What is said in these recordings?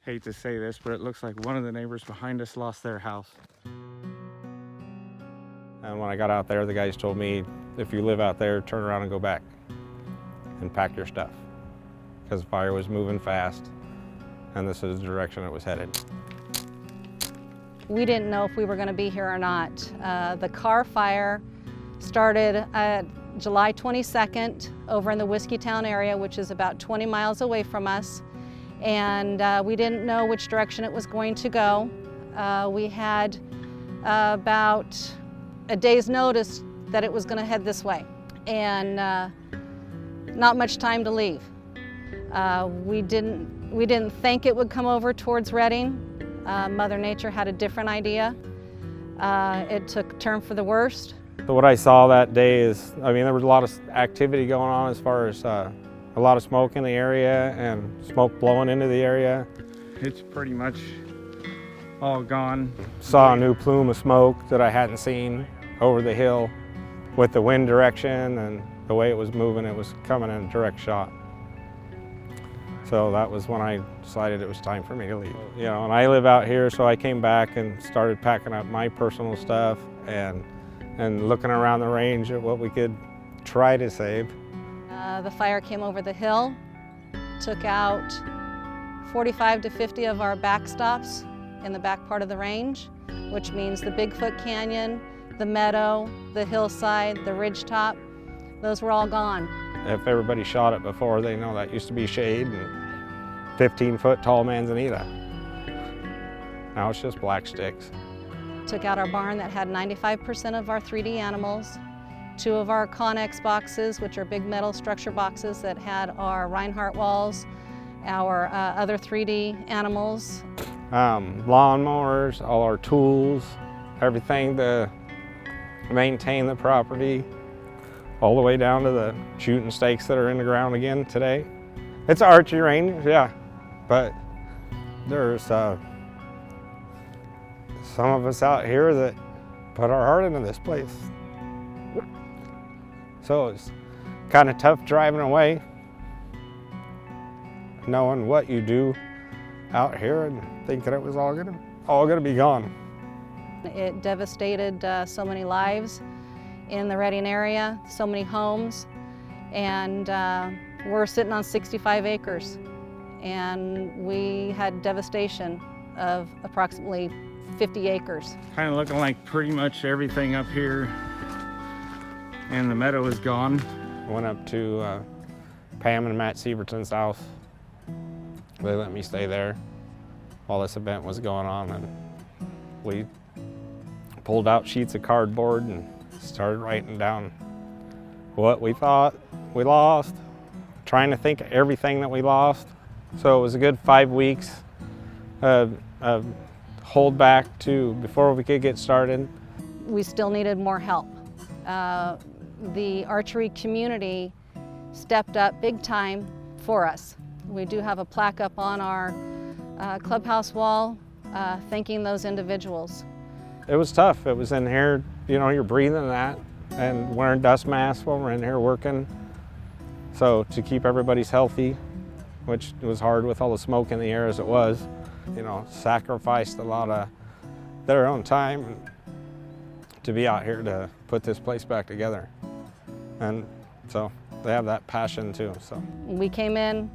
hate to say this, but it looks like one of the neighbors behind us lost their house. And when I got out there, the guys told me, if you live out there, turn around and go back and pack your stuff, because the fire was moving fast and this is the direction it was headed. We didn't know if we were going to be here or not. The car fire started July 22nd over in the Whiskeytown area, which is about 20 miles away from us. And we didn't know which direction it was going to go. We had about a day's notice that it was going to head this way, and not much time to leave. We didn't think it would come over towards Redding. Mother Nature had a different idea. It took a turn for the worst. So what I saw that day is, I mean, there was a lot of activity going on as far as a lot of smoke in the area and smoke blowing into the area. It's pretty much all gone. Saw a new plume of smoke that I hadn't seen over the hill. With the wind direction and the way it was moving, it was coming in a direct shot. So that was when I decided it was time for me to leave. You know, and I live out here, so I came back and started packing up my personal stuff and looking around the range at what we could try to save. The fire came over the hill, took out 45 to 50 of our backstops in the back part of the range, which means the Bigfoot Canyon, the meadow, the hillside, the ridgetop, those were all gone. If everybody shot it before, they know that used to be shade and 15-foot tall manzanita. Now it's just black sticks. Took out our barn that had 95% of our 3D animals, 2 of our Connex boxes, which are big metal structure boxes that had our Reinhardt walls, our other 3D animals. Lawnmowers, all our tools, everything to maintain the property, all the way down to the shooting stakes that are in the ground again today. It's an archery range, yeah, but there's some of us out here that put our heart into this place. So it's kind of tough driving away, knowing what you do out here and thinking it was all gonna be gone. It devastated so many lives in the Redding area, so many homes, and we're sitting on 65 acres, and we had devastation of approximately 50 acres. Kind of looking like pretty much everything up here, and the meadow is gone. Went up to Pam and Matt Sieverton's house. They let me stay there while this event was going on, and we pulled out sheets of cardboard and started writing down what we thought we lost, trying to think of everything that we lost. So it was a good 5 weeks of hold back to before we could get started. We still needed more help. The archery community stepped up big time for us. We do have a plaque up on our clubhouse wall thanking those individuals. It was tough. It was in here, you know, you're breathing that and wearing dust masks while we're in here working. So to keep everybody's healthy, which was hard with all the smoke in the air as it was, you know, sacrificed a lot of their own time to be out here to put this place back together. And so they have that passion too. So we came in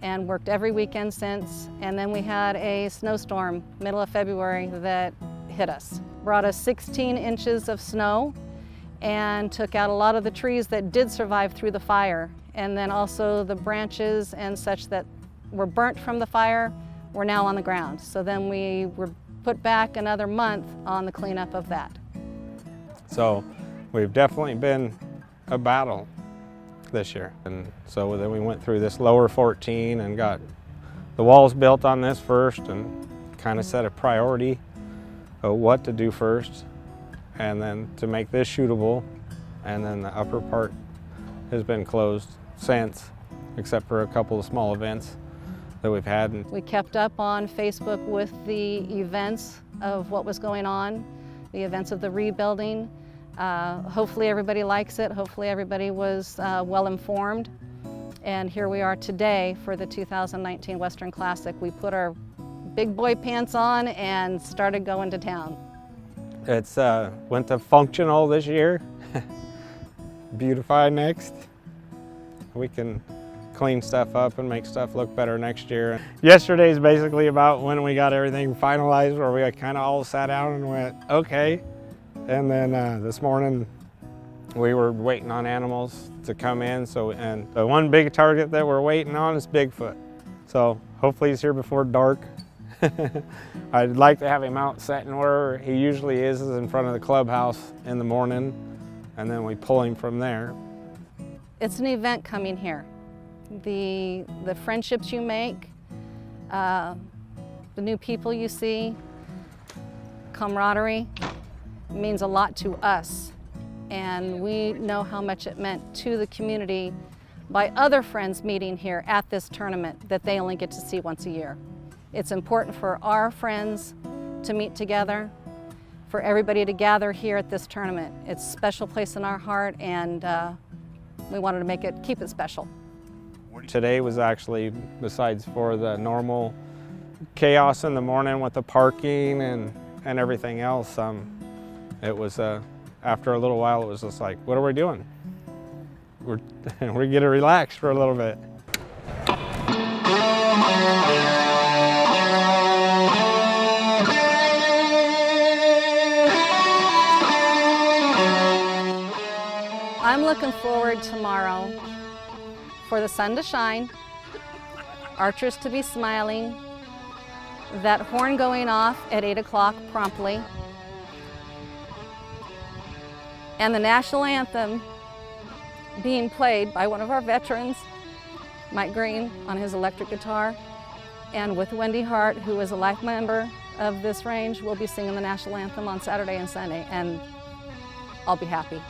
and worked every weekend since, and then we had a snowstorm middle of February that hit us. Brought us 16 inches of snow and took out a lot of the trees that did survive through the fire, and then also the branches and such that were burnt from the fire were now on the ground. So then we were put back another month on the cleanup of that. So we've definitely been a battle this year. And so then we went through this lower 14 and got the walls built on this first and kind of set a priority of what to do first, and then to make this shootable. And then the upper part has been closed since, except for a couple of small events that we've had. We kept up on Facebook with the events of what was going on, the events of the rebuilding. Hopefully everybody likes it. Hopefully everybody was well informed. And here we are today for the 2019 Western Classic. We put our big boy pants on and started going to town. It's went to functional this year. Beautify next. We can clean stuff up and make stuff look better next year. Yesterday's basically about when we got everything finalized, where we kind of all sat down and went, okay. And then this morning we were waiting on animals to come in. And the one big target that we're waiting on is Bigfoot. So hopefully he's here before dark. I'd like to have him out setting where he usually is in front of the clubhouse in the morning, and then we pull him from there. It's an event coming here. The friendships you make, the new people you see, camaraderie means a lot to us. And we know how much it meant to the community by other friends meeting here at this tournament that they only get to see once a year. It's important for our friends to meet together, for everybody to gather here at this tournament. It's a special place in our heart, and we wanted to keep it special. Today was actually, besides for the normal chaos in the morning with the parking and everything else, it was, after a little while, it was just like, what are we doing? We're going to relax for a little bit. I'm looking forward tomorrow for the sun to shine, archers to be smiling, that horn going off at 8 o'clock promptly, and the national anthem being played by one of our veterans, Mike Green, on his electric guitar, and with Wendy Hart, who is a life member of this range. We'll be singing the national anthem on Saturday and Sunday, and I'll be happy.